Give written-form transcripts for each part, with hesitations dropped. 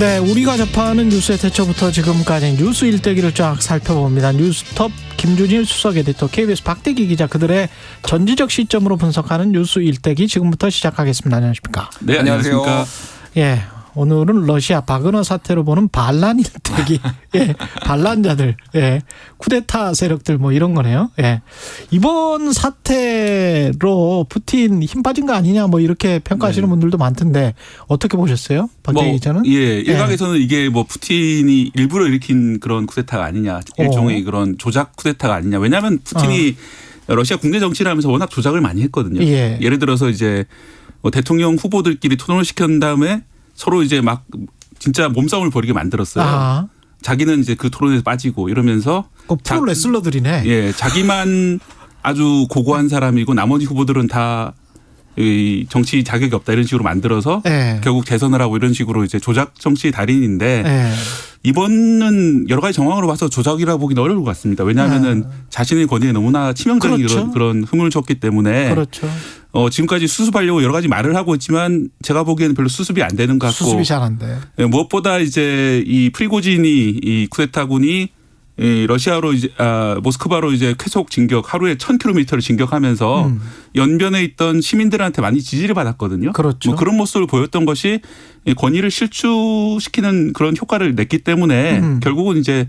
네, 우리가 접하는 뉴스의 대처부터 지금까지 뉴스 일대기를 쫙 살펴봅니다. 뉴스톱 김준일 수석 에디터, KBS 박대기 기자, 그들의 전지적 시점으로 분석하는 뉴스 일대기 지금부터 시작하겠습니다. 안녕하십니까? 네, 안녕하십니까? 예, 오늘은 러시아 바그너 사태로 보는 반란 일대기, 예, 반란자들, 예, 쿠데타 세력들 뭐 이런 거네요. 예, 이번 사태로 푸틴 힘 빠진 거 아니냐 뭐 이렇게 평가하시는 분들도 많던데 어떻게 보셨어요, 박대기 기자는? 예, 일각에서는 이게 뭐 푸틴이 일부러 일으킨 그런 쿠데타가 아니냐, 일종의 그런 조작 쿠데타가 아니냐. 왜냐하면 푸틴이 러시아 국내 정치를 하면서 워낙 조작을 많이 했거든요. 예. 예를 들어서 이제 뭐 대통령 후보들끼리 토론을 시킨 다음에 서로 이제 막 진짜 몸싸움을 벌이게 만들었어요. 아. 자기는 이제 그 토론에서 빠지고 이러면서 그 프로 레슬러들이네. 예, 자기만 아주 고고한 사람이고 나머지 후보들은 다 이 정치 자격이 없다 이런 식으로 만들어서 결국 재선을 하고 이런 식으로 이제 조작 정치 달인인데 이번은 여러 가지 정황으로 봐서 조작이라고 보기는 어려울 것 같습니다. 왜냐하면은 자신의 권위에 너무나 치명적인 그렇죠. 그런 흠을 줬기 때문에 그렇죠. 지금까지 수습하려고 여러 가지 말을 하고 있지만 제가 보기에는 별로 수습이 안 되는 것 같고 수습이 잘 안 돼. 무엇보다 이제 이 프리고진이 이 쿠데타군이 이 러시아로 이제 모스크바로 이제 쾌속 진격 하루에 1,000km를 진격하면서 연변에 있던 시민들한테 많이 지지를 받았거든요. 그렇죠. 뭐 그런 모습을 보였던 것이 권위를 실추시키는 그런 효과를 냈기 때문에 결국은 이제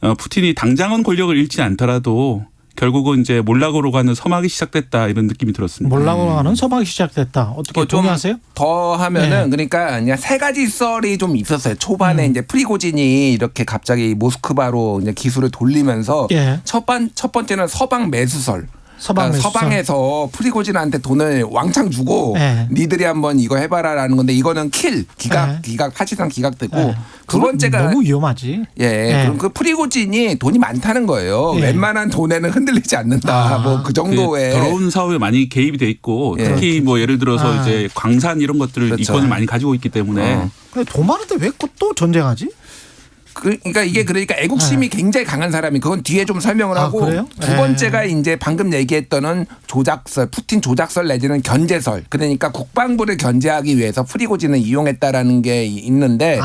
푸틴이 당장은 권력을 잃지 않더라도 결국은 이제 몰락으로 가는 서막이 시작됐다 이런 느낌이 들었습니다. 몰락으로 가는 서막이 시작됐다. 어떻게 동의하세요? 더 하면은 그러니까 그냥 세 가지 썰이 좀 있었어요. 초반에 이제 프리고진이 이렇게 갑자기 모스크바로 이제 기술을 돌리면서 첫 번째는 서방 매수설. 그러니까 서방에서 프리고진한테 돈을 왕창 주고 니들이 한번 이거 해봐라라는 건데 이거는 기각 사실상 기각되고 두 번째가 너무 위험하지. 그럼 그 프리고진이 돈이 많다는 거예요. 웬만한 돈에는 흔들리지 않는다. 뭐 그 정도의 더러운 사업에 많이 개입이 돼 있고 특히 뭐 예를 들어서 이제 광산 이런 것들을 그렇죠. 이권을 많이 가지고 있기 때문에 근데 돈 많은데 왜 또 전쟁하지? 그러니까 이게 그러니까 애국심이 굉장히 강한 사람이 그건 뒤에 좀 설명을 하고 그래요? 두 번째가 이제 방금 얘기했던 조작설, 푸틴 조작설 내지는 견제설. 그러니까 국방부를 견제하기 위해서 프리고진을 이용했다라는 게 있는데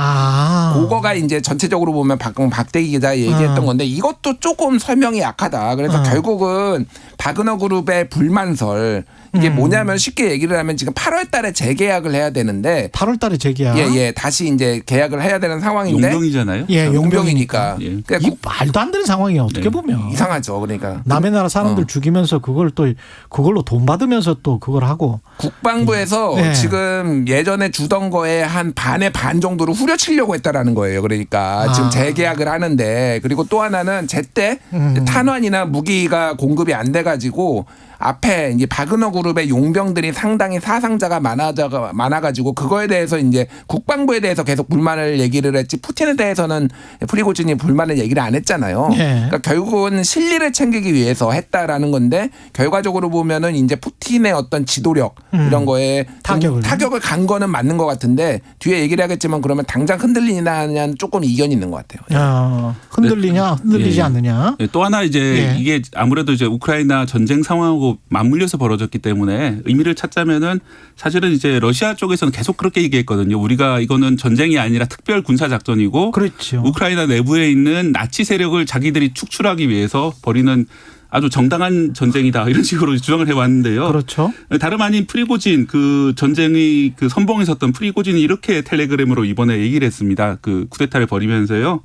그거가 이제 전체적으로 보면 방금 박대기 기자 얘기했던 건데 이것도 조금 설명이 약하다. 그래서 결국은 바그너 그룹의 불만설 이게 뭐냐면 쉽게 얘기를 하면 지금 8월 달에 재계약을 해야 되는데 8월 달에 재계약. 다시 이제 계약을 해야 되는 상황인데 용병이잖아요. 용병이니까. 그러니까 이 말도 안 되는 상황이에요. 어떻게 보면. 이상하죠. 그러니까. 남의 나라 사람들 죽이면서 그걸 또 그걸로 돈 받으면서 또 그걸 하고. 국방부에서 지금 예전에 주던 거에 한 반의 반 정도를 후려치려고 했다라는 거예요. 그러니까 지금 재계약을 하는데 그리고 또 하나는 제때 탄환이나 무기가 공급이 안 돼가지고 앞에 이제 바그너 그룹의 용병들이 상당히 사상자가 많아가지고 그거에 대해서 이제 국방부에 대해서 계속 불만을 얘기를 했지 푸틴에 대해서는 프리고진이 불만을 얘기를 안 했잖아요. 그러니까 결국은 실리를 챙기기 위해서 했다라는 건데 결과적으로 보면은 이제 푸틴의 어떤 지도력 이런 거에 타격을 간 거는 맞는 것 같은데 뒤에 얘기를 하겠지만 그러면 당장 흔들리냐는 조금 이견이 있는 것 같아요. 흔들리냐 흔들리지 않느냐. 또 하나 이제 이게 아무래도 이제 우크라이나 전쟁 상황하고 맞물려서 벌어졌기 때문에 의미를 찾자면은 사실은 이제 러시아 쪽에서는 계속 그렇게 얘기했거든요. 우리가 이거는 전쟁이 아니라 특별 군사 작전이고 그렇죠. 우크라이나 내부에 있는 나치 세력을 자기들이 축출하기 위해서 벌이는 아주 정당한 전쟁이다 이런 식으로 주장을 해왔는데요. 그렇죠. 다름 아닌 프리고진 그 전쟁의 그 선봉에 섰던 프리고진이 이렇게 텔레그램으로 이번에 얘기를 했습니다. 그 쿠데타를 벌이면서요.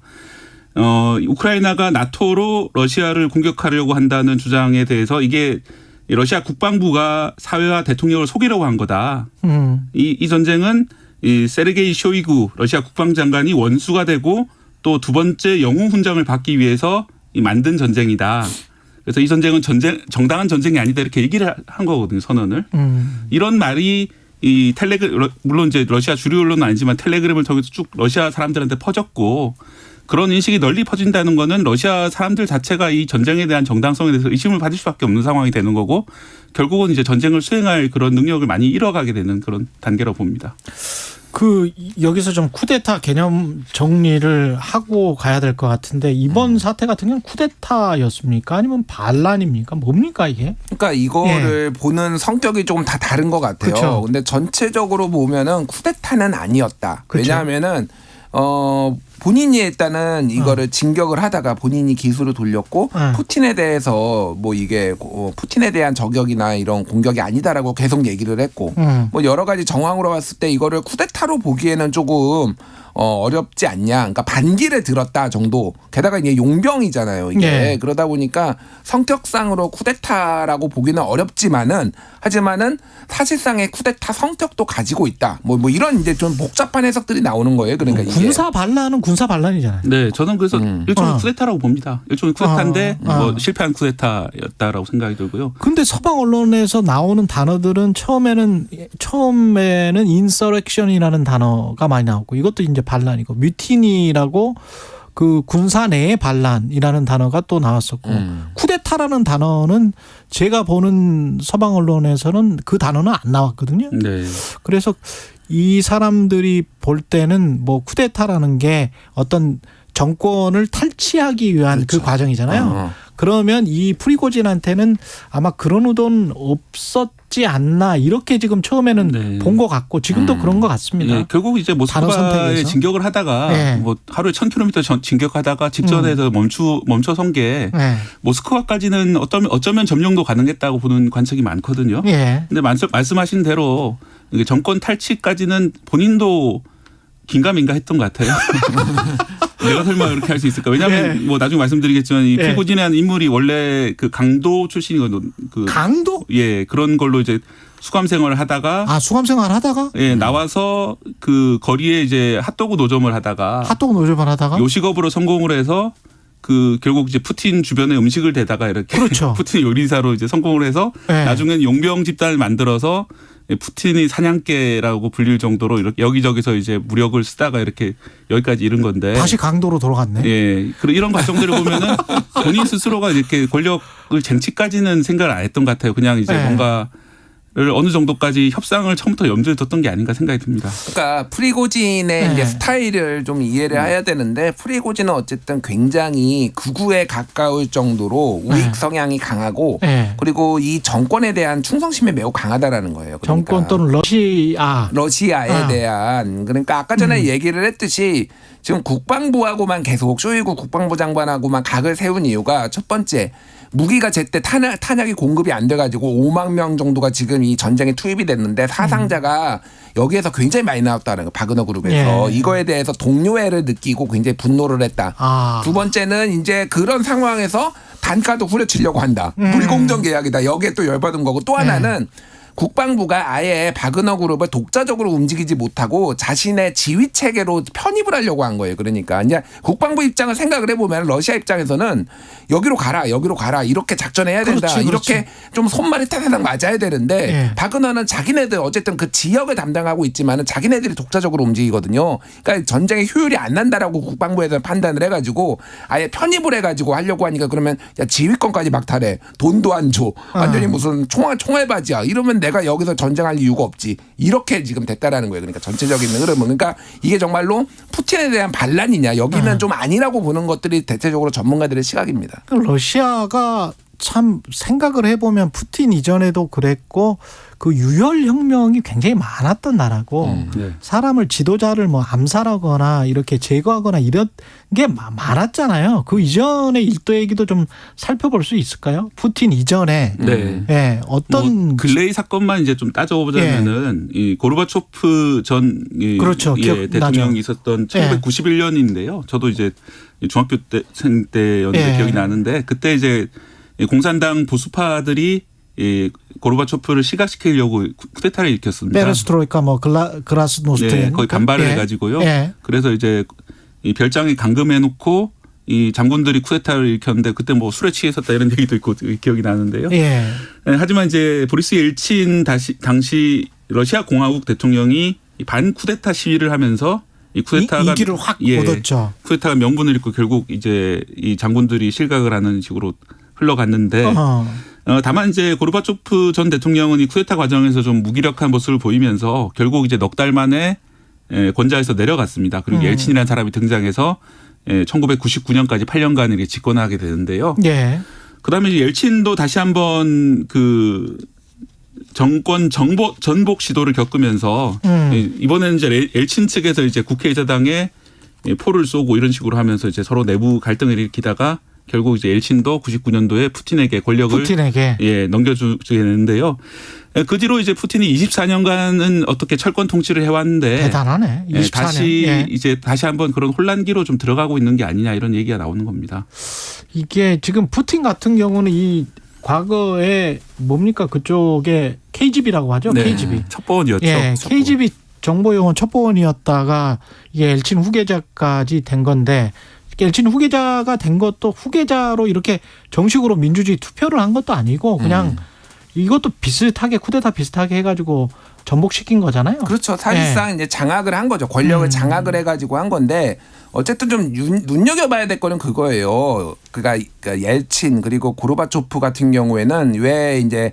우크라이나가 나토로 러시아를 공격하려고 한다는 주장에 대해서 이게 러시아 국방부가 사회와 대통령을 속이려고 한 거다. 이 전쟁은 이 세르게이 쇼이구 러시아 국방장관이 원수가 되고 또 두 번째 영웅 훈장을 받기 위해서 만든 전쟁이다. 그래서 이 전쟁은 정당한 전쟁이 아니다 이렇게 얘기를 한 거거든요. 선언을. 이런 말이 이 물론 이제 러시아 주류 언론은 아니지만 텔레그램을 통해서 쭉 러시아 사람들한테 퍼졌고 그런 인식이 널리 퍼진다는 거는 러시아 사람들 자체가 이 전쟁에 대한 정당성에 대해서 의심을 받을 수밖에 없는 상황이 되는 거고 결국은 이제 전쟁을 수행할 그런 능력을 많이 잃어가게 되는 그런 단계라고 봅니다. 여기서 좀 쿠데타 개념 정리를 하고 가야 될 것 같은데 이번 사태 같은 경우는 쿠데타였습니까? 아니면 반란입니까? 뭡니까 이게? 그러니까 이거를 보는 성격이 조금 다 다른 것 같아요. 그렇죠. 근데 전체적으로 보면은 쿠데타는 아니었다. 그렇죠. 왜냐하면은 본인이 일단은 이거를 진격을 하다가 본인이 기술을 돌렸고 푸틴에 대해서 뭐 이게 푸틴에 대한 저격이나 이런 공격이 아니다라고 계속 얘기를 했고 뭐 여러 가지 정황으로 봤을 때 이거를 쿠데타로 보기에는 조금 어렵지 않냐. 그러니까 반기를 들었다 정도. 게다가 이게 용병이잖아요. 이게 네. 그러다 보니까 성격상으로 쿠데타라고 보기는 어렵지만은 하지만은 사실상의 쿠데타 성격도 가지고 있다. 뭐 이런 이제 좀 복잡한 해석들이 나오는 거예요. 그러니까 이게. 군사 반란은 군사 반란이잖아요. 네, 저는 그래서 일종의 쿠데타라고 봅니다. 일종의 쿠데타인데 뭐 실패한 쿠데타였다라고 생각이 들고요. 근데 서방 언론에서 나오는 단어들은 처음에는 인서렉션이라는 단어가 많이 나오고 이것도 이제 반란이고 뮤티니라고 그 군사 내의 반란이라는 단어가 또 나왔었고 쿠데타라는 단어는 제가 보는 서방 언론에서는 그 단어는 안 나왔거든요. 네. 그래서 이 사람들이 볼 때는 뭐 쿠데타라는 게 어떤 정권을 탈취하기 위한 그렇죠. 그 과정이잖아요. 그러면 이 프리고진한테는 아마 그런 의도는 없었지 않나 이렇게 지금 처음에는 네. 본 것 같고 지금도 그런 것 같습니다. 예, 결국 이제 단어 모스크바에 선택에서. 진격을 하다가 네. 뭐 하루에 1,000km 진격하다가 직전에서 멈춰선 게 네. 모스크바까지는 어쩌면 점령도 가능했다고 보는 관측이 많거든요. 예. 근데 말씀하신 대로 이게 정권 탈취까지는 본인도 긴가민가 했던 것 같아요. 내가 설마 이렇게 할 수 있을까? 왜냐하면 뭐 나중에 말씀드리겠지만 이 프리고진이라는 인물이 원래 그 강도 출신이거든요. 강도? 예, 그런 걸로 이제 수감 생활을 하다가 수감 생활 하다가 예, 나와서 그 거리에 이제 핫도그 노점을 하다가 핫도그 노점을 하다가 요식업으로 성공을 해서 그 결국 이제 푸틴 주변에 음식을 대다가 이렇게 그렇죠. 푸틴 요리사로 이제 성공을 해서 네. 나중엔 용병 집단을 만들어서 푸틴이 사냥개라고 불릴 정도로 이렇게 여기저기서 이제 무력을 쓰다가 이렇게 여기까지 이른 건데 다시 강도로 돌아갔네. 예, 그리고 이런 과정들을 보면은 본인 스스로가 이렇게 권력을 쟁취까지는 생각을 안 했던 것 같아요. 그냥 이제 네. 뭔가를 어느 정도까지 협상을 처음부터 염두에 뒀던 게 아닌가 생각이 듭니다. 그러니까 프리고진의 이제 스타일을 좀 이해를 해야 되는데 프리고진은 어쨌든 굉장히 극우에 가까울 정도로 우익 성향이 강하고 네. 그리고 이 정권에 대한 충성심이 매우 강하다라는 거예요. 그러니까 정권 또는 러시아에 대한 그러니까 아까 전에 얘기를 했듯이 지금 국방부하고만 계속 쇼이구 국방부 장관하고만 각을 세운 이유가 첫 번째 무기가 제때 탄약이 공급이 안 돼가지고 5만 명 정도가 지금 이 전쟁에 투입이 됐는데 사상자가 여기에서 굉장히 많이 나왔다는 거 바그너 그룹에서 예. 이거에 대해서 동료애를 느끼고 굉장히 분노를 했다. 두 번째는 이제 그런 상황에서 단가도 후려치려고 한다. 불공정 계약이다. 여기에 또 열받은 거고 또 하나는 국방부가 아예 바그너 그룹을 독자적으로 움직이지 못하고 자신의 지휘 체계로 편입을 하려고 한 거예요. 그러니까 이제 국방부 입장을 생각을 해보면 러시아 입장에서는 여기로 가라 이렇게 작전해야 된다. 그렇지, 그렇지. 이렇게 좀 손발이 타다닥 맞아야 되는데 예. 바그너는 자기네들 어쨌든 그 지역을 담당하고 있지만은 자기네들이 독자적으로 움직이거든요. 그러니까 전쟁의 효율이 안 난다라고 국방부에서 판단을 해가지고 아예 편입을 해가지고 하려고 하니까 그러면 야 지휘권까지 막탈해. 돈도 안 줘. 완전히 무슨 총알바지야. 이러면 내가 여기서 전쟁할 이유가 없지. 이렇게 지금 됐다라는 거예요. 그러니까 전체적인 흐름은. 그러니까 이게 정말로 푸틴에 대한 반란이냐. 여기는 좀 아니라고 보는 것들이 대체적으로 전문가들의 시각입니다. 러시아가 참 생각을 해보면 푸틴 이전에도 그랬고 그 유혈혁명이 굉장히 많았던 나라고 네. 사람을 지도자를 뭐 암살하거나 이렇게 제거하거나 이런 게 많았잖아요. 그 이전의 일도 얘기도 좀 살펴볼 수 있을까요? 푸틴 이전에 네. 예, 어떤 뭐 근래의 사건만 이제 좀 따져보자면은 이 고르바초프 전 그렇죠. 대통령이 있었던 1991년인데요. 저도 이제 중학교 때생 때였는데 기억이 나는데 그때 이제 공산당 보수파들이 이 고르바초프를 시각시키려고 쿠데타를 일으켰습니다. 페레스트로이카 뭐 그라스노스트 예, 거의 반발을 해가지고요. 그래서 이제 이 별장에 감금해놓고 이 장군들이 쿠데타를 일으켰는데 그때 뭐 술에 취했었다 이런 얘기도 있고 기억이 나는데요. 예. 하지만 이제 보리스 옐친 당시 러시아 공화국 대통령이 반 쿠데타 시위를 하면서 이 쿠데타가 인기를 확 얻었죠. 쿠데타가 명분을 잃고 결국 이제 이 장군들이 실각을 하는 식으로 흘러갔는데 다만 이제 고르바초프 전 대통령은 이 쿠데타 과정에서 좀 무기력한 모습을 보이면서 결국 이제 넉 달 만에 권좌에서 내려갔습니다. 그리고 옐친이라는 사람이 등장해서 1999년까지 8년간 이렇게 집권하게 되는데요. 예. 그다음에 이제 옐친도 다시 한번 그 정권 전복 시도를 겪으면서 이번에는 이제 옐친 측에서 이제 국회의사당에 포를 쏘고 이런 식으로 하면서 이제 서로 내부 갈등을 일으키다가 결국 이제 엘친도 99년도에 푸틴에게 권력을 넘겨주게 되는데요. 그 뒤로 이제 푸틴이 24년간은 어떻게 철권 통치를 해왔는데 대단하네. 24년. 다시 한번 그런 혼란기로 좀 들어가고 있는 게 아니냐 이런 얘기가 나오는 겁니다. 이게 지금 푸틴 같은 경우는 이 과거에 뭡니까 그쪽에 KGB라고 하죠. 네. KGB. 첩보원이었죠. 예, 첩보원. KGB 정보용은 첩보원이었다가 이게 엘친 후계자까지 된 건데 엘친 후계자가 된 것도 후계자로 이렇게 정식으로 민주주의 투표를 한 것도 아니고 그냥 이것도 비슷하게 쿠데타 비슷하게 해가지고 전복시킨 거잖아요. 그렇죠. 사실상 이제 장악을 한 거죠. 권력을 장악을 해가지고 한 건데 어쨌든 좀 눈여겨봐야 될 거는 그거예요. 그러니까 옐친 그리고 고르바초프 같은 경우에는 왜 이제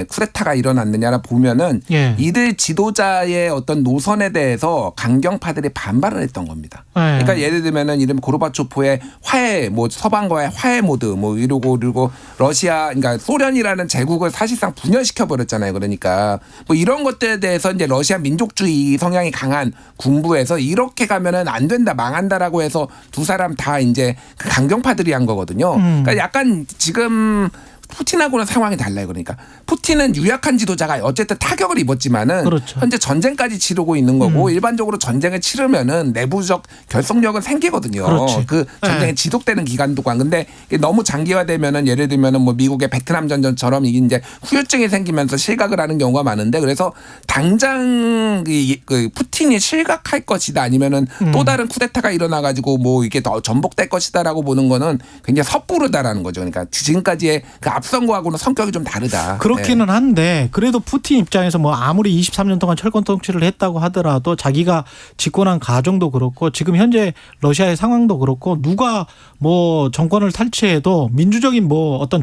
쿠데타가 일어났느냐를 보면은 이들 지도자의 어떤 노선에 대해서 강경파들이 반발을 했던 겁니다. 그러니까 예를 들면은 이름 고르바초프의 화해, 뭐 서방과의 화해 모드, 뭐 이러고 그리고 러시아, 그러니까 소련이라는 제국을 사실상 분열시켜 버렸잖아요. 그러니까 뭐 이런 것들에 대해서 이제 러시아 민족주의 성향이 강한 군부에서 이렇게 가면은 안 된다, 망한다라고 해서 두 사람 다 이제 그 강경파들이 한 거거든요. 그러니까 약간 지금 푸틴하고는 상황이 달라요. 그러니까 푸틴은 유약한 지도자가 어쨌든 타격을 입었지만은 그렇죠. 현재 전쟁까지 치르고 있는 거고 일반적으로 전쟁을 치르면은 내부적 결속력은 생기거든요. 그렇지. 그 전쟁이 지속되는 기간 동안. 근데 이게 너무 장기화되면은 예를 들면은 뭐 미국의 베트남 전전처럼 이게 이제 후유증이 생기면서 실각을 하는 경우가 많은데 그래서 당장 그 푸틴이 실각할 것이다 아니면은 또 다른 쿠데타가 일어나 가지고 뭐 이게 더 전복될 것이다라고 보는 거는 굉장히 섣부르다라는 거죠. 그러니까 지금까지의 그 앞선 거하고는 성격이 좀 다르다. 그렇기는 한데 그래도 푸틴 입장에서 뭐 아무리 23년 동안 철권 통치를 했다고 하더라도 자기가 집권한 가정도 그렇고 지금 현재 러시아의 상황도 그렇고 누가 뭐 정권을 탈취해도 민주적인 뭐 어떤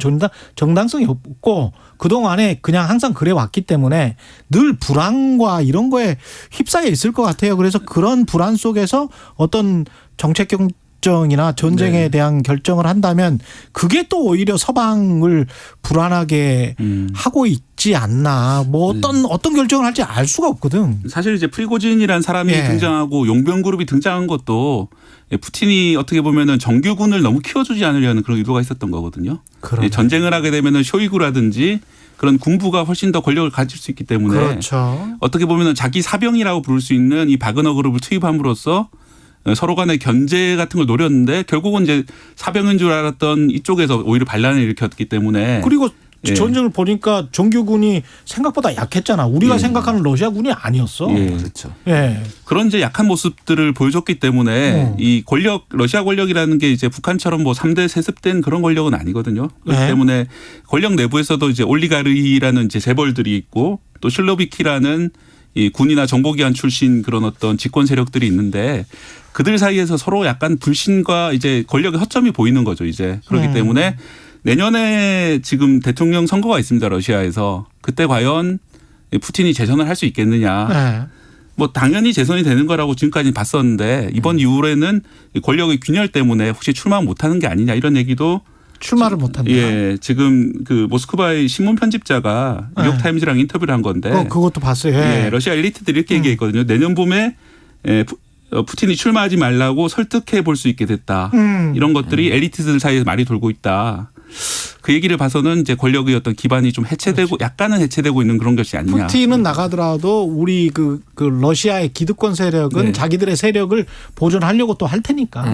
정당성이 없고 그동안에 그냥 항상 그래 왔기 때문에 늘 불안과 이런 거에 휩싸여 있을 것 같아요. 그래서 그런 불안 속에서 어떤 정책 결정이나 전쟁에 대한 결정을 한다면 그게 또 오히려 서방을 불안하게 하고 있지 않나. 뭐 어떤 결정을 할지 알 수가 없거든. 사실 이제 프리고진이라는 사람이 등장하고 용병 그룹이 등장한 것도 푸틴이 어떻게 보면은 정규군을 너무 키워주지 않으려는 그런 의도가 있었던 거거든요. 그러네. 전쟁을 하게 되면은 쇼이구라든지 그런 군부가 훨씬 더 권력을 가질 수 있기 때문에 그렇죠. 어떻게 보면은 자기 사병이라고 부를 수 있는 이 바그너 그룹을 투입함으로써 서로 간의 견제 같은 걸 노렸는데 결국은 이제 사병인 줄 알았던 이쪽에서 오히려 반란을 일으켰기 때문에 그리고 전쟁을 보니까 정규군이 생각보다 약했잖아. 우리가 생각하는 러시아군이 아니었어. 그렇죠. 그런 이제 약한 모습들을 보여줬기 때문에 이 권력 러시아 권력이라는 게 이제 북한처럼 뭐 3대 세습된 그런 권력은 아니거든요. 그렇기 때문에 권력 내부에서도 이제 올리가르히라는 이제 재벌들이 있고 또 실로비키라는 이 군이나 정보기관 출신 그런 어떤 집권 세력들이 있는데 그들 사이에서 서로 약간 불신과 이제 권력의 허점이 보이는 거죠. 이제 그렇기 때문에 내년에 지금 대통령 선거가 있습니다. 러시아에서. 그때 과연 푸틴이 재선을 할 수 있겠느냐. 뭐 당연히 재선이 되는 거라고 지금까지 봤었는데 이번 이후에는 권력의 균열 때문에 혹시 출마 못하는 게 아니냐 이런 얘기도 출마를 못한다. 예, 지금 그 모스크바의 신문 편집자가 뉴욕타임즈랑 인터뷰를 한 건데. 그것도 봤어요. 예, 러시아 엘리트들이 이렇게 얘기했거든요. 내년 봄에 푸틴이 출마하지 말라고 설득해 볼 수 있게 됐다. 이런 것들이 엘리트들 사이에서 말이 돌고 있다. 그 얘기를 봐서는 이제 권력의 어떤 기반이 좀 해체되고 약간은 해체되고 있는 그런 것이 아니냐. 푸틴은 나가더라도 우리 그 러시아의 기득권 세력은 자기들의 세력을 보존하려고 또 할 테니까.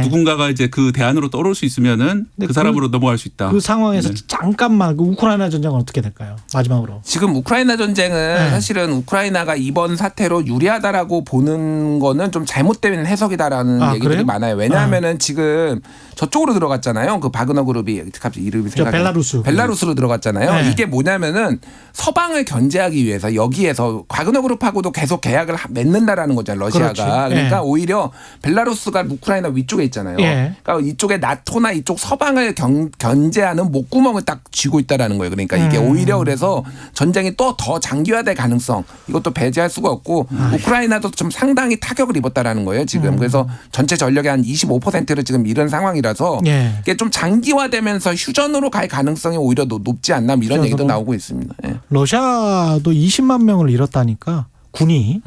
누군가가 이제 그 대안으로 떠오를 수 있으면은 그 사람으로 넘어갈 수 있다. 그 상황에서 잠깐만 그 우크라이나 전쟁은 어떻게 될까요? 마지막으로. 지금 우크라이나 전쟁은 사실은 우크라이나가 이번 사태로 유리하다라고 보는 거는 좀 잘못된 해석이다라는 얘기들이 그래요? 많아요. 왜냐하면은 지금 저쪽으로 들어갔잖아요. 그 바그너 그룹이 갑자기 이름이 생각이 벨라루스로 들어갔잖아요. 이게 뭐냐면은 서방을 견제하기 위해서 여기에서 바그너 그룹하고도 계속 계약을 맺는다라는 거잖아요. 러시아가. 그렇지. 그러니까 오히려 벨라루스가 우크라이나 위쪽에 있잖아요. 그러니까 이쪽에 나토나 이쪽 서방을 견제하는 목구멍을 딱 쥐고 있다라는 거예요. 그러니까 이게 오히려 그래서 전쟁이 또 더 장기화될 가능성 이것도 배제할 수가 없고 우크라이나도 좀 상당히 타격을 입었다라는 거예요. 지금. 그래서 전체 전력의 한 25%를 지금 잃은 상황이라서 이게 좀 장기화되면서 휴전으로 갈 가능성이 오히려 높지 않나 이런 얘기도 나오고 있습니다. 러시아도 20만 명을 잃었다니까 군이.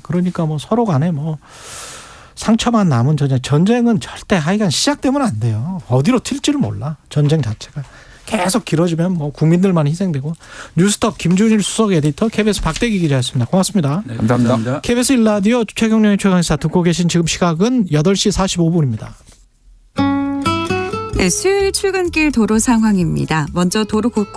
그러니까 뭐 서로 간에 뭐 상처만 남은 전쟁은 절대 하여간 시작되면 안 돼요. 어디로 튈지를 몰라. 전쟁 자체가. 계속 길어지면 뭐 국민들만 희생되고. 뉴스톱 김준일 수석 에디터, KBS 박대기 기자였습니다. 고맙습니다. 네, 감사합니다. KBS 1라디오 최경영의 최강시사 듣고 계신 지금 시각은 8시 45분입니다. 네, 수요일 출근길 도로 상황입니다. 먼저 도로 곳곳